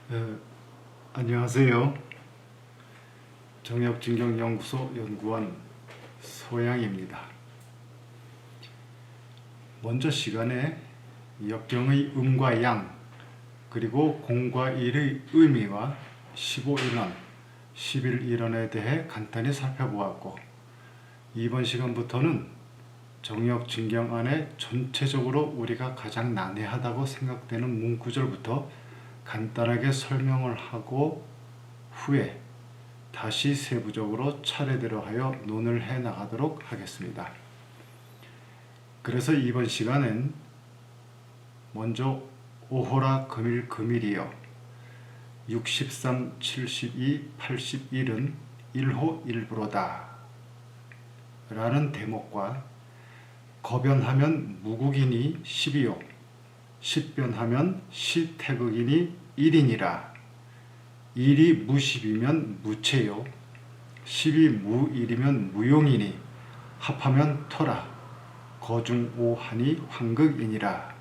네, 안녕하세요. 정역진경연구소 연구원 소양입니다. 먼저 시간에 역경의 음과 양, 그리고 공과 일의 의미와 15일원, 11일원에 대해 간단히 살펴보았고, 이번 시간부터는 정역진경 안에 전체적으로 우리가 가장 난해하다고 생각되는 문구절부터 간단하게 설명을 하고 후에 다시 세부적으로 차례대로 하여 논을 해 나가도록 하겠습니다. 그래서 이번 시간엔 먼저 오호라 금일 금일이여 63, 72, 81은 1호 1부로다 라는 대목과 거변하면 무국이니 12요, 십변하면 시태극이니 1이니라. 1이 무십이면 무체요, 10이 무일이면 무용이니 합하면 터라. 거중오하니 황극이니라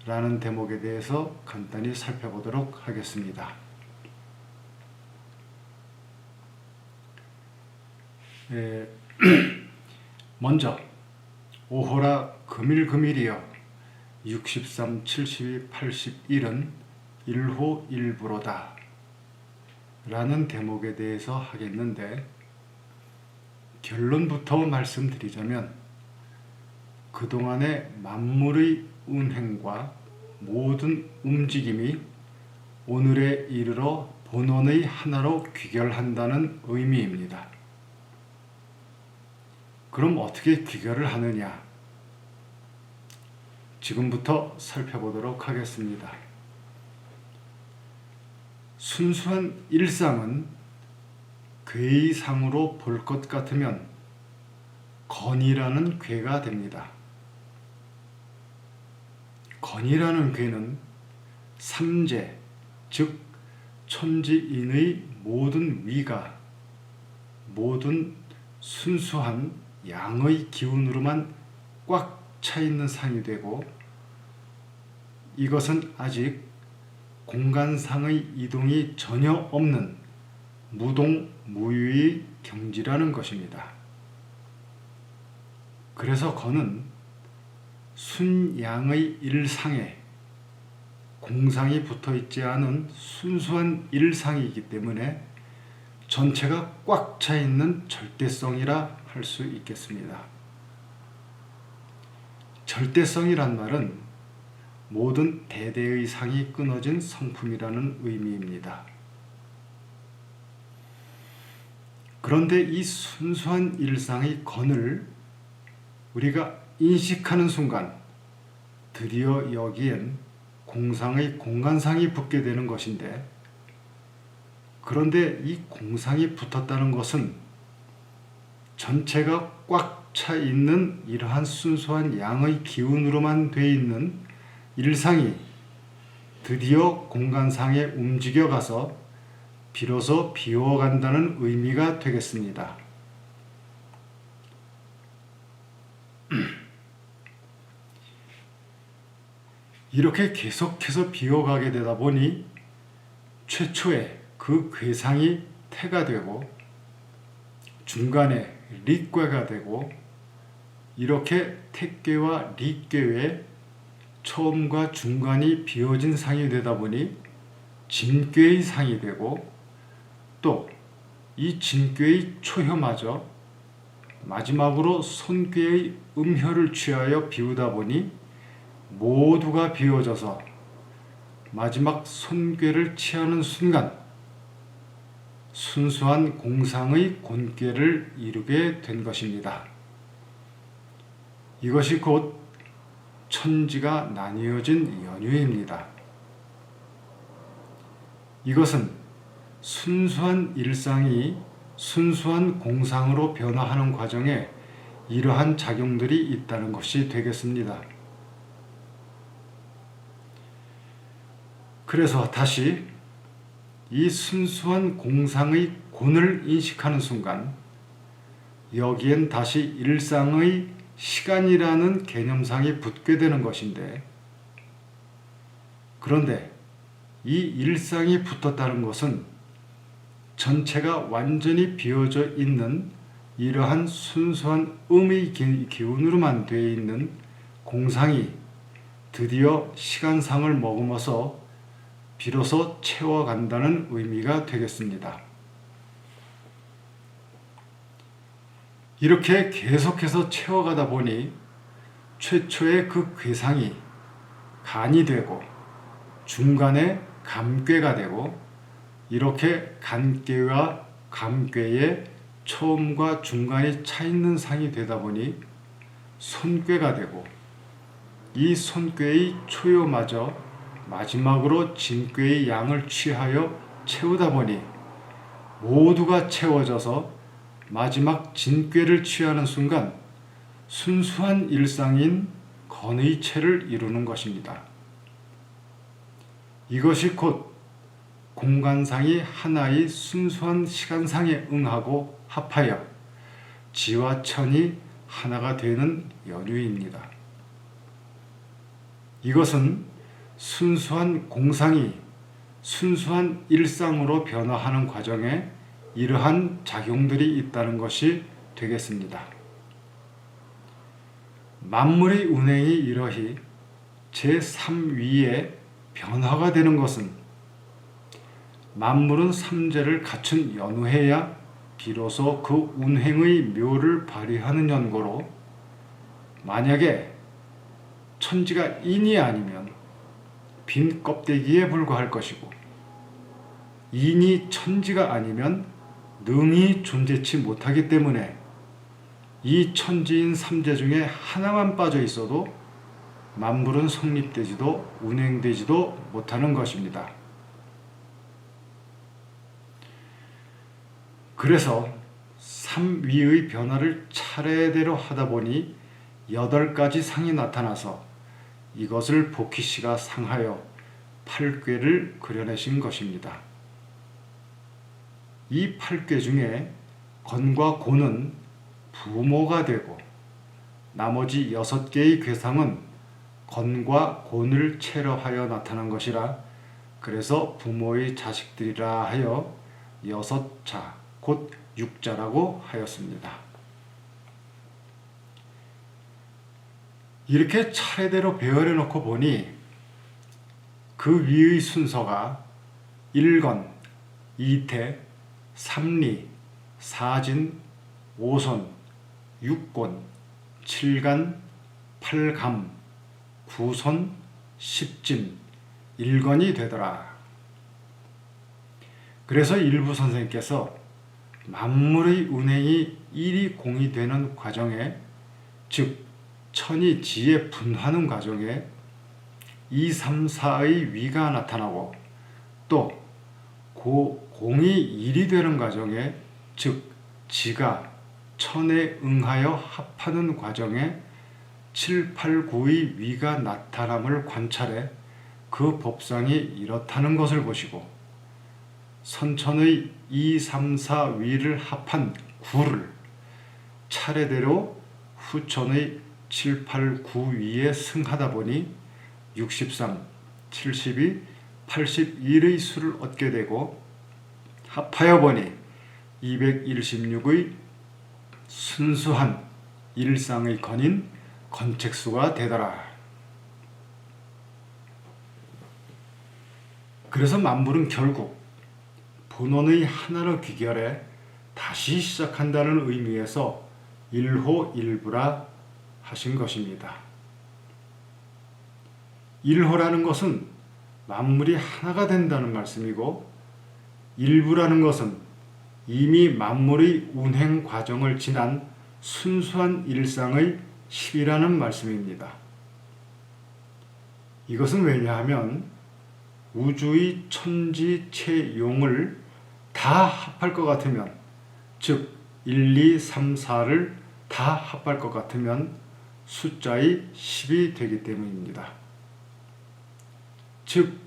라는 대목에 대해서 간단히 살펴보도록 하겠습니다. 먼저 오호라 금일금일이여 63, 72, 81은 1호 1부로다 라는 대목에 대해서 하겠는데, 결론부터 말씀드리자면 그동안의 만물의 운행과 모든 움직임이 오늘에 이르러 본원의 하나로 귀결한다는 의미입니다. 그럼 어떻게 귀결을 하느냐? 지금부터 살펴보도록 하겠습니다. 순수한 일상은 괴의상으로 볼 것 같으면 건이라는 괴가 됩니다. 건이라는 괴는 삼재, 즉 천지인의 모든 위가 모든 순수한 양의 기운으로만 꽉 차 있는 상이 되고, 이것은 아직 공간상의 이동이 전혀 없는 무동 무유의 경지라는 것입니다. 그래서 건은 순양의 일상에 공상이 붙어 있지 않은 순수한 일상이기 때문에 전체가 꽉 차 있는 절대성이라 할 수 있겠습니다. 절대성이란 말은 모든 대대의 상이 끊어진 성품이라는 의미입니다. 그런데 이 순수한 일상의 건을 우리가 인식하는 순간 드디어 여기엔 공상의 공간상이 붙게 되는 것인데, 그런데 이 공상이 붙었다는 것은 전체가 꽉 차 있는 이러한 순수한 양의 기운으로만 돼 있는 일상이 드디어 공간상에 움직여가서 비로소 비워간다는 의미가 되겠습니다. 이렇게 계속해서 비워가게 되다 보니 최초에 그 괴상이 태가 되고 중간에 릿괴가 되고, 이렇게 태괴와 릿괴의 처음과 중간이 비워진 상이 되다 보니 진괴의 상이 되고, 또 이 진괴의 초혀마저 마지막으로 손괴의 음혀를 취하여 비우다 보니 모두가 비워져서 마지막 손괴를 취하는 순간 순수한 공상의 곤괴를 이루게 된 것입니다. 이것이 곧 천지가 나뉘어진 연유입니다. 이것은 순수한 일상이 순수한 공상으로 변화하는 과정에 이러한 작용들이 있다는 것이 되겠습니다. 그래서 다시 이 순수한 공상의 곤을 인식하는 순간 여기엔 다시 일상의 시간이라는 개념상이 붙게 되는 것인데, 그런데 이 일상이 붙었다는 것은 전체가 완전히 비어져 있는 이러한 순수한 음의 기운으로만 되어 있는 공상이 드디어 시간상을 머금어서 비로소 채워간다는 의미가 되겠습니다. 이렇게 계속해서 채워가다 보니 최초의 그 괴상이 간이 되고 중간에 감괴가 되고 이렇게 간괴와 감괴의 처음과 중간이 차 있는 상이 되다 보니 손괴가 되고 이 손괴의 초요마저 마지막으로 진괴의 양을 취하여 채우다 보니 모두가 채워져서 마지막 진괴를 취하는 순간 순수한 일상인 건의 체를 이루는 것입니다. 이것이 곧 공간상이 하나의 순수한 시간상에 응하고 합하여 지와 천이 하나가 되는 연유입니다. 이것은 순수한 공상이 순수한 일상으로 변화하는 과정에 이러한 작용들이 있다는 것이 되겠습니다. 만물의 운행이 이러히 제3위의 변화가 되는 것은 만물은 삼재를 갖춘 연후해야 비로소 그 운행의 묘를 발휘하는 연고로 만약에 천지가 인이 아니면 빈 껍데기에 불과할 것이고 인이 천지가 아니면 능히 존재치 못하기 때문에 이 천지인 삼재 중에 하나만 빠져 있어도 만물은 성립되지도 운행되지도 못하는 것입니다. 그래서 삼위의 변화를 차례대로 하다 보니 8가지 상이 나타나서 이것을 복희씨가 상하여 8꾀를 그려내신 것입니다. 이 8꾀 중에 건과 고는 부모가 되고 나머지 6개의 꾀상은 건과 곤을 체러하여 나타난 것이라 그래서 부모의 자식들이라 하여 6자 곧 6자라고 하였습니다. 이렇게 차례대로 배열해 놓고 보니 그 위의 순서가 1건, 2태, 3리, 4진, 5손, 6곤, 7간, 8감, 9손, 10진, 1건이 되더라. 그래서 일부 선생님께서 만물의 운행이 일이 공이 되는 과정에 즉 천이 지에 분하는 과정에 2, 3, 4의 위가 나타나고 또 공이 일이 되는 과정에 즉 지가 천에 응하여 합하는 과정에 7, 8, 9의 위가 나타남을 관찰해 그 법상이 이렇다는 것을 보시고 선천의 2, 3, 4 위를 합한 9를 차례대로 후천의 7, 8, 9 위에 승하다 보니 63, 72, 81의 수를 얻게 되고 합하여 보니 216의 순수한 일상의 건인 건책수가 되더라. 그래서 만물은 결국 본원의 하나로 귀결해 다시 시작한다는 의미에서 일호일부라 하신 것입니다. 일호라는 것은 만물이 하나가 된다는 말씀이고 일부라는 것은 이미 만물의 운행 과정을 지난 순수한 일상의 10이라는 말씀입니다. 이것은 왜냐하면 우주의 천지체용을 다 합할 것 같으면 즉 1, 2, 3, 4를 다 합할 것 같으면 숫자의 10이 되기 때문입니다. 즉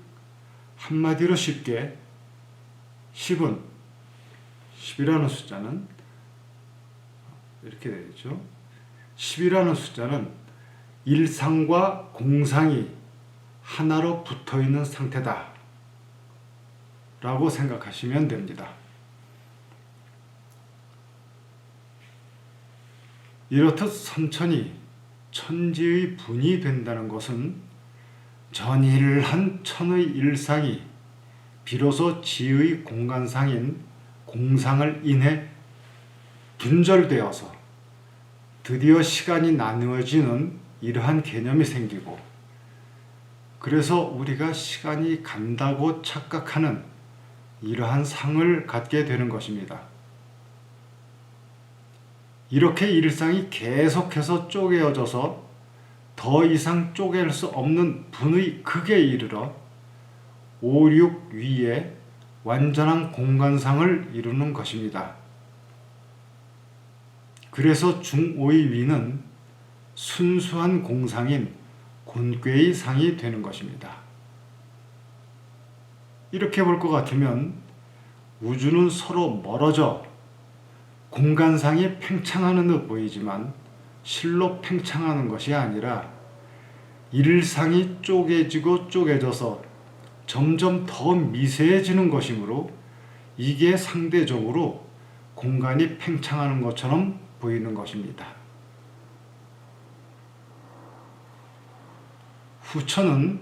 한마디로 쉽게 10이라는 숫자는 이렇게 되죠. 10이라는 숫자는 일상과 공상이 하나로 붙어있는 상태다. 라고 생각하시면 됩니다. 이렇듯 선천이 천지의 분이 된다는 것은 전일한 천의 일상이 비로소 지의 공간상인 공상을 인해 분절되어서 드디어 시간이 나누어지는 이러한 개념이 생기고, 그래서 우리가 시간이 간다고 착각하는 이러한 상을 갖게 되는 것입니다. 이렇게 일상이 계속해서 쪼개어져서 더 이상 쪼갤 수 없는 분의 극에 이르러 5, 6 위에 완전한 공간상을 이루는 것입니다. 그래서 중5의 위는 순수한 공상인 곤괴의 상이 되는 것입니다. 이렇게 볼 것 같으면 우주는 서로 멀어져 공간상이 팽창하는 듯 보이지만 실로 팽창하는 것이 아니라 일상이 쪼개지고 쪼개져서 점점 더 미세해지는 것이므로 이게 상대적으로 공간이 팽창하는 것처럼 보이는 것입니다. 후천은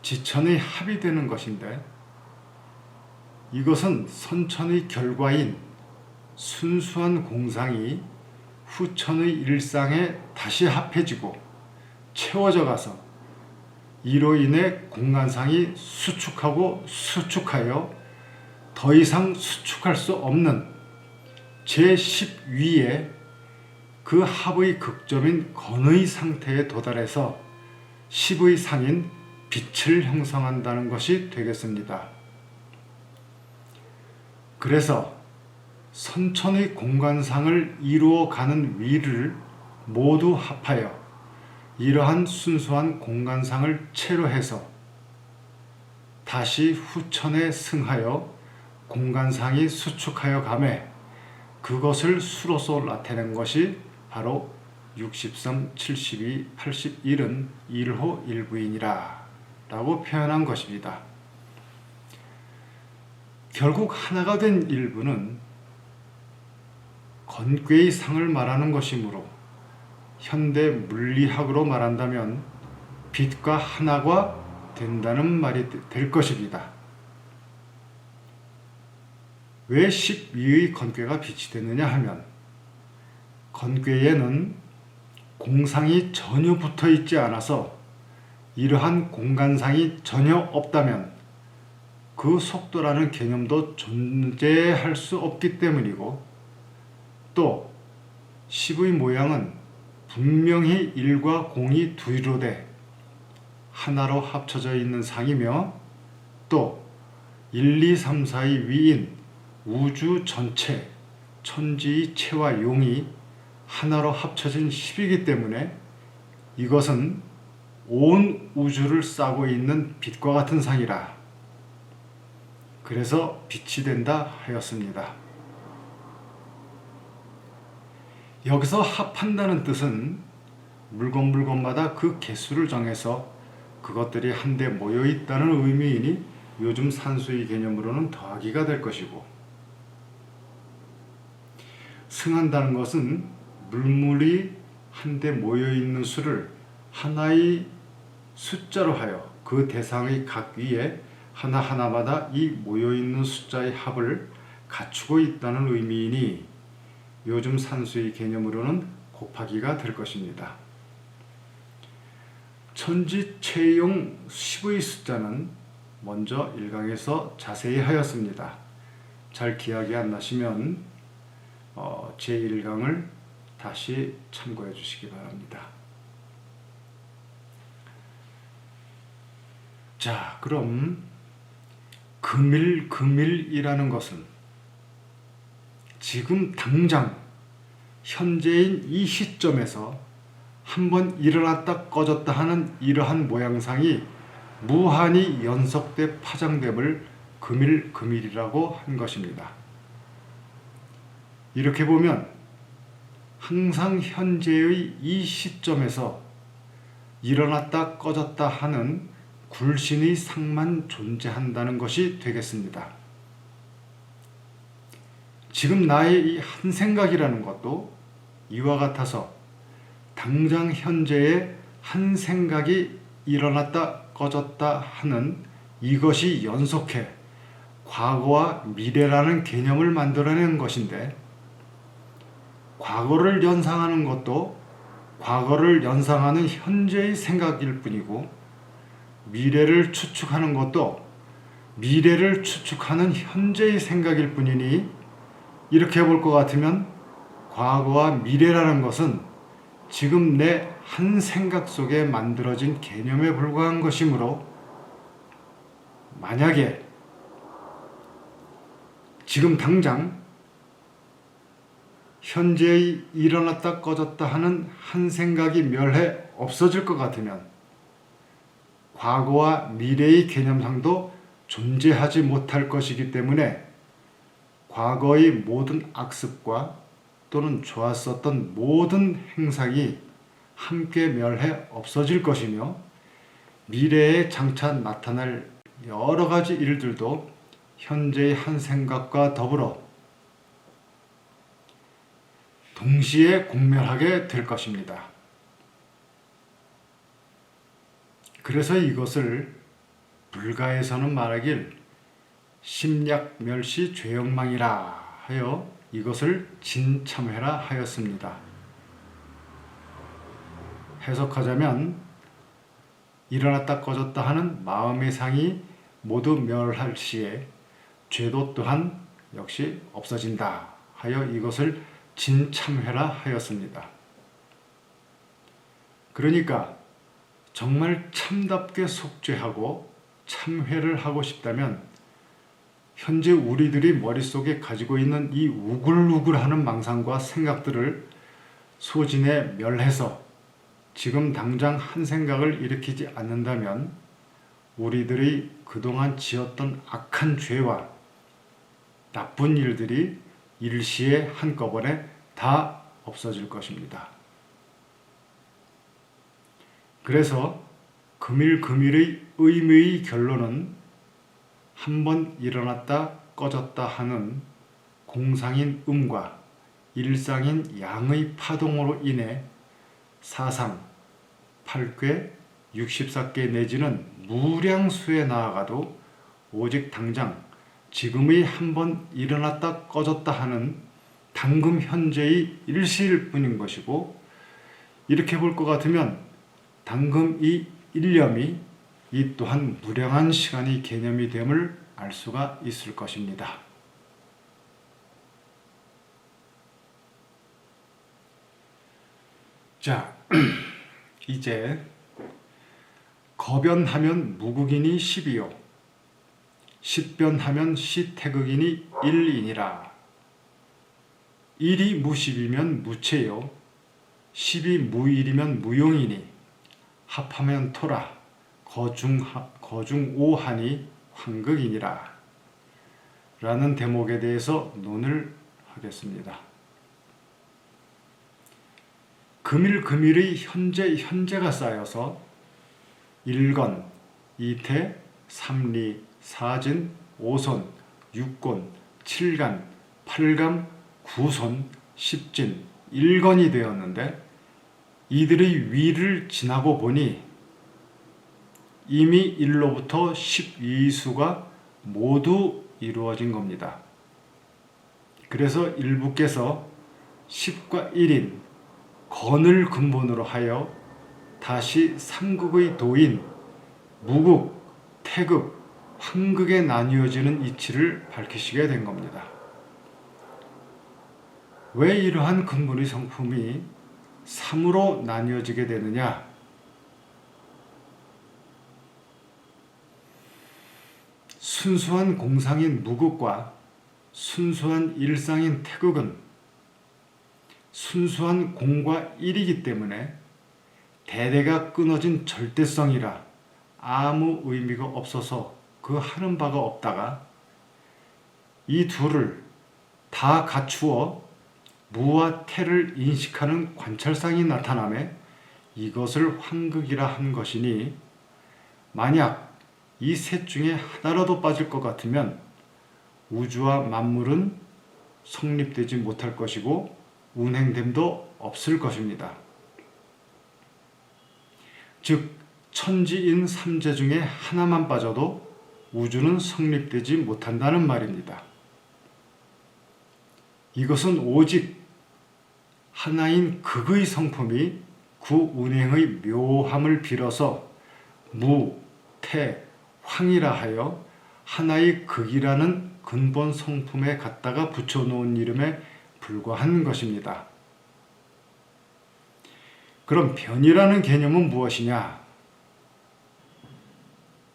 지천의 합이 되는 것인데, 이것은 선천의 결과인 순수한 공상이 후천의 일상에 다시 합해지고 채워져 가서 이로 인해 공간상이 수축하고 수축하여 더 이상 수축할 수 없는 제10위에 그 합의 극점인 건의 상태에 도달해서 10의 상인 빛을 형성한다는 것이 되겠습니다. 그래서 선천의 공간상을 이루어가는 위를 모두 합하여 이러한 순수한 공간상을 체로해서 다시 후천에 승하여 공간상이 수축하여 가매 그것을 수로서 나타낸 것이 바로 63, 72, 81은 1호 1부인이라 라고 표현한 것입니다. 결국 하나가 된 일부는 건괴의 상을 말하는 것이므로 현대 물리학으로 말한다면 빛과 하나가 된다는 말이 될 것입니다. 왜 12의 건괴가 빛이 되느냐 하면, 건괴에는 공상이 전혀 붙어 있지 않아서 이러한 공간상이 전혀 없다면 그 속도라는 개념도 존재할 수 없기 때문이고, 또 10의 모양은 분명히 1과 공이 두로 돼 하나로 합쳐져 있는 상이며, 또 1, 2, 3, 4의 위인 우주 전체, 천지의 체와 용이 하나로 합쳐진 10이기 때문에 이것은 온 우주를 싸고 있는 빛과 같은 상이라. 그래서 빛이 된다 하였습니다. 여기서 합한다는 뜻은 물건마다 그 개수를 정해서 그것들이 한데 모여 있다는 의미이니 요즘 산수의 개념으로는 더하기가 될 것이고, 승한다는 것은 물물이 한데 모여 있는 수를 하나의 숫자로 하여 그 대상의 각 위에 하나하나마다 이 모여 있는 숫자의 합을 갖추고 있다는 의미이니 요즘 산수의 개념으로는 곱하기가 될 것입니다. 천지체용 10의 숫자는 먼저 1강에서 자세히 하였습니다. 잘 기억이 안 나시면 제1강을 다시 참고해 주시기 바랍니다. 자, 그럼 금일이라는 것은 지금 당장 현재인 이 시점에서 한번 일어났다 꺼졌다 하는 이러한 모양상이 무한히 연속돼 파장됨을 금일이라고 한 것입니다. 이렇게 보면 항상 현재의 이 시점에서 일어났다 꺼졌다 하는 굴신의 상만 존재한다는 것이 되겠습니다. 지금 나의 이 한 생각이라는 것도 이와 같아서 당장 현재의 한 생각이 일어났다 꺼졌다 하는 이것이 연속해 과거와 미래라는 개념을 만들어낸 것인데, 과거를 연상하는 것도 과거를 연상하는 현재의 생각일 뿐이고, 미래를 추측하는 것도 미래를 추측하는 현재의 생각일 뿐이니, 이렇게 볼 것 같으면 과거와 미래라는 것은 지금 내 한 생각 속에 만들어진 개념에 불과한 것이므로, 만약에 지금 당장 현재의 일어났다 꺼졌다 하는 한 생각이 멸해 없어질 것 같으면 과거와 미래의 개념상도 존재하지 못할 것이기 때문에 과거의 모든 악습과 또는 좋았었던 모든 행상이 함께 멸해 없어질 것이며, 미래에 장차 나타날 여러 가지 일들도 현재의 한 생각과 더불어 동시에 공멸하게 될 것입니다. 그래서 이것을 불가에서는 말하길 심약멸시 죄영망이라 하여 이것을 진참회라 하였습니다. 해석하자면 일어났다 꺼졌다 하는 마음의 상이 모두 멸할 시에 죄도 또한 역시 없어진다 하여 이것을 진참회라 하였습니다. 그러니까 정말 참답게 속죄하고 참회를 하고 싶다면 현재 우리들이 머릿속에 가지고 있는 이 우글우글하는 망상과 생각들을 소진해 멸해서 지금 당장 한 생각을 일으키지 않는다면 우리들이 그동안 지었던 악한 죄와 나쁜 일들이 일시에 한꺼번에 다 없어질 것입니다. 그래서 금일금일의 의미의 결론은 한번 일어났다 꺼졌다 하는 공상인 음과 일상인 양의 파동으로 인해 사상, 8궤, 64개 내지는 무량수에 나아가도 오직 당장 지금의 한번 일어났다 꺼졌다 하는 당금 현재의 일시일 뿐인 것이고, 이렇게 볼 것 같으면 당금 이 일념이 이 또한 무량한 시간의 개념이 됨을 알 수가 있을 것입니다. 자, 이제 거변하면 무국이니 10이요 십변하면 시태극이니 1이니라. 1이 무십이면 무체요 10이 무일이면 무용이니 합하면 토라 거중오하니 황극이니라 라는 대목에 대해서 논을 하겠습니다. 금일금일의 현재가 쌓여서 1건, 2태, 3리, 4진, 5손, 6곤, 7간, 8감, 9손, 10진, 1건이 되었는데, 이들의 위를 지나고 보니 이미 1로부터 12수가 모두 이루어진 겁니다. 그래서 일부께서 10과 1인 건을 근본으로 하여 다시 3극의 도인 무극, 태극, 황극에 나뉘어지는 이치를 밝히시게 된 겁니다. 왜 이러한 근본의 성품이 3으로 나뉘어지게 되느냐? 순수한 공상인 무극과 순수한 일상인 태극은 순수한 공과 일이기 때문에 대대가 끊어진 절대성이라 아무 의미가 없어서 그 하는 바가 없다가 이 둘을 다 갖추어 무와 태를 인식하는 관찰상이 나타나매 이것을 황극이라 한 것이니, 만약 이 셋 중에 하나라도 빠질 것 같으면 우주와 만물은 성립되지 못할 것이고 운행됨도 없을 것입니다. 즉 천지인 삼재 중에 하나만 빠져도 우주는 성립되지 못한다는 말입니다. 이것은 오직 하나인 극의 성품이 구 운행의 묘함을 빌어서 무, 태, 황이라 하여 하나의 극이라는 근본 성품에 갖다가 붙여놓은 이름에 불과한 것입니다. 그럼 변이라는 개념은 무엇이냐?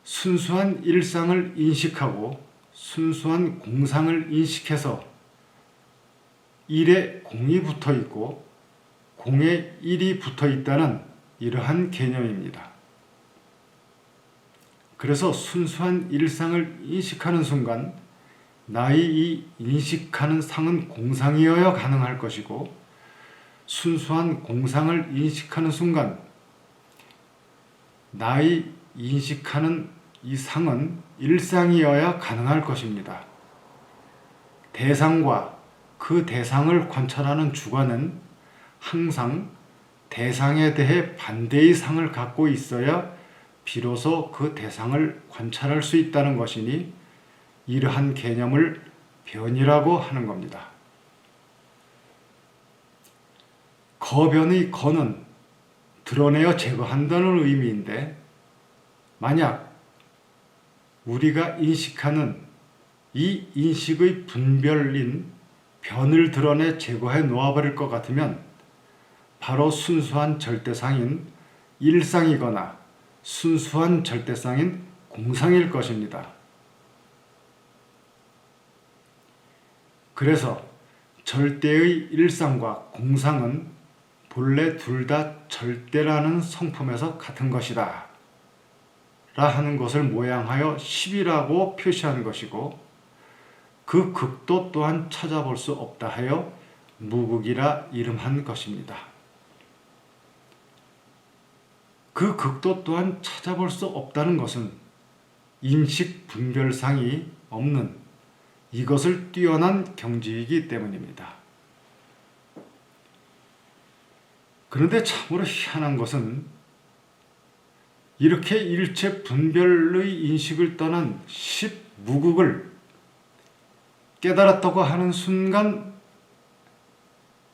순수한 일상을 인식하고 순수한 공상을 인식해서 일에 공이 붙어 있고 공에 일이 붙어 있다는 이러한 개념입니다. 그래서 순수한 일상을 인식하는 순간 나의 이 인식하는 상은 공상이어야 가능할 것이고 순수한 공상을 인식하는 순간 나의 인식하는 이 상은 일상이어야 가능할 것입니다. 대상과 그 대상을 관찰하는 주관은 항상 대상에 대해 반대의 상을 갖고 있어야 비로소 그 대상을 관찰할 수 있다는 것이니 이러한 개념을 변이라고 하는 겁니다. 거변의 거는 드러내어 제거한다는 의미인데 만약 우리가 인식하는 이 인식의 분별인 변을 드러내 제거해 놓아버릴 것 같으면 바로 순수한 절대상인 일상이거나 순수한 절대상인 공상일 것입니다. 그래서 절대의 일상과 공상은 본래 둘 다 절대라는 성품에서 같은 것이다 라 하는 것을 모양하여 10이라고 표시하는 것이고 그 극도 또한 찾아볼 수 없다 하여 무극이라 이름한 것입니다. 그 극도 또한 찾아볼 수 없다는 것은 인식 분별상이 없는 이것을 뛰어난 경지이기 때문입니다. 그런데 참으로 희한한 것은 이렇게 일체 분별의 인식을 떠난 십무극을 깨달았다고 하는 순간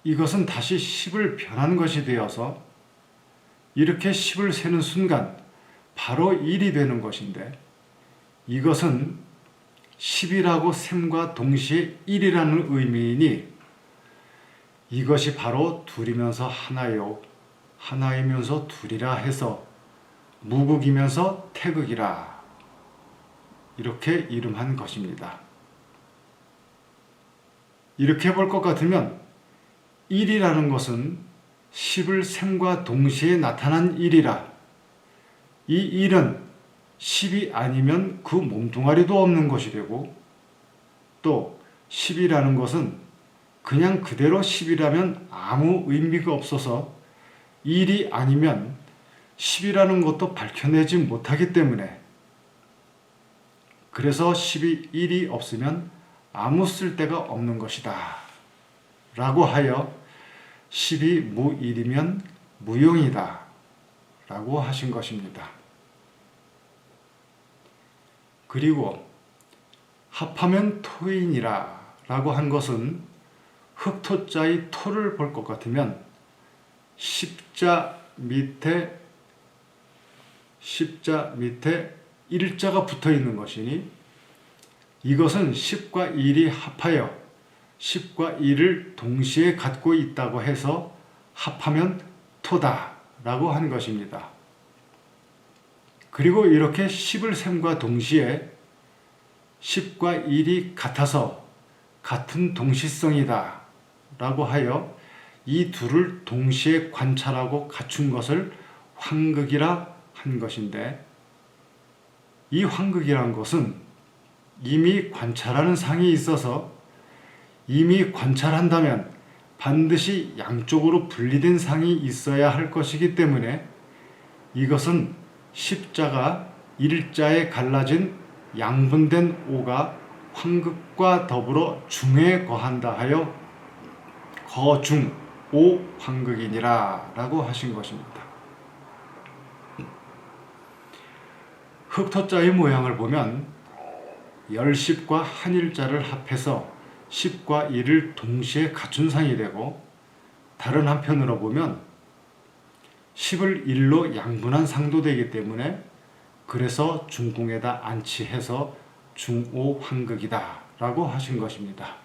이것은 다시 10을 변한 것이 되어서 이렇게 10을 세는 순간 바로 1이 되는 것인데 이것은 10이라고 셈과 동시에 1이라는 의미이니 이것이 바로 둘이면서 하나요 하나이면서 둘이라 해서 무극이면서 태극이라 이렇게 이름한 것입니다. 이렇게 볼 것 같으면 1이라는 것은 10을 셈과 동시에 나타난 1이라 이 1은 10이 아니면 그 몸뚱아리도 없는 것이 되고 또 10이라는 것은 그냥 그대로 10이라면 아무 의미가 없어서 1이 아니면 10이라는 것도 밝혀내지 못하기 때문에 그래서 10이 1이 없으면 아무 쓸데가 없는 것이다 라고 하여 10이 무일이면 무용이다 라고 하신 것입니다. 그리고 합하면 토인이라 라고 한 것은 흑토자의 토를 볼 것 같으면 십자 밑에 일자가 붙어 있는 것이니 이것은 10과 1이 합하여 10과 1을 동시에 갖고 있다고 해서 합하면 토다 라고 한 것입니다. 그리고 이렇게 10을 셈과 동시에 10과 1이 같아서 같은 동시성이다 라고 하여 이 둘을 동시에 관찰하고 갖춘 것을 환극이라 한 것인데 이 환극이란 것은 이미 관찰하는 상이 있어서 이미 관찰한다면 반드시 양쪽으로 분리된 상이 있어야 할 것이기 때문에 이것은 십자가 일자에 갈라진 양분된 오가 황극과 더불어 중에 거한다 하여 거중 오 황극이니라 라고 하신 것입니다. 흑토자의 모양을 보면 열십과 한일자를 합해서 십과 일을 동시에 갖춘 상이 되고, 다른 한편으로 보면 십을 일로 양분한 상도 되기 때문에 그래서 중궁에다 안치해서 중오 황극이다 라고 하신 것입니다.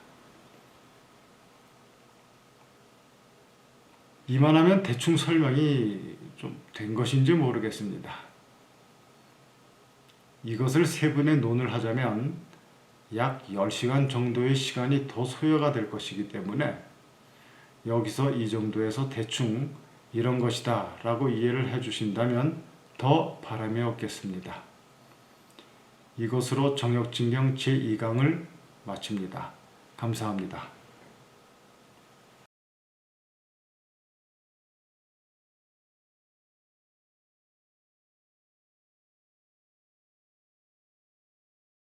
이만하면 대충 설명이 좀 된 것인지 모르겠습니다. 이것을 세분의 논을 하자면 약 10시간 정도의 시간이 더 소요가 될 것이기 때문에 여기서 이 정도에서 대충 이런 것이다 라고 이해를 해 주신다면 더 바람이 없겠습니다. 이것으로 정역진경 제2강을 마칩니다. 감사합니다.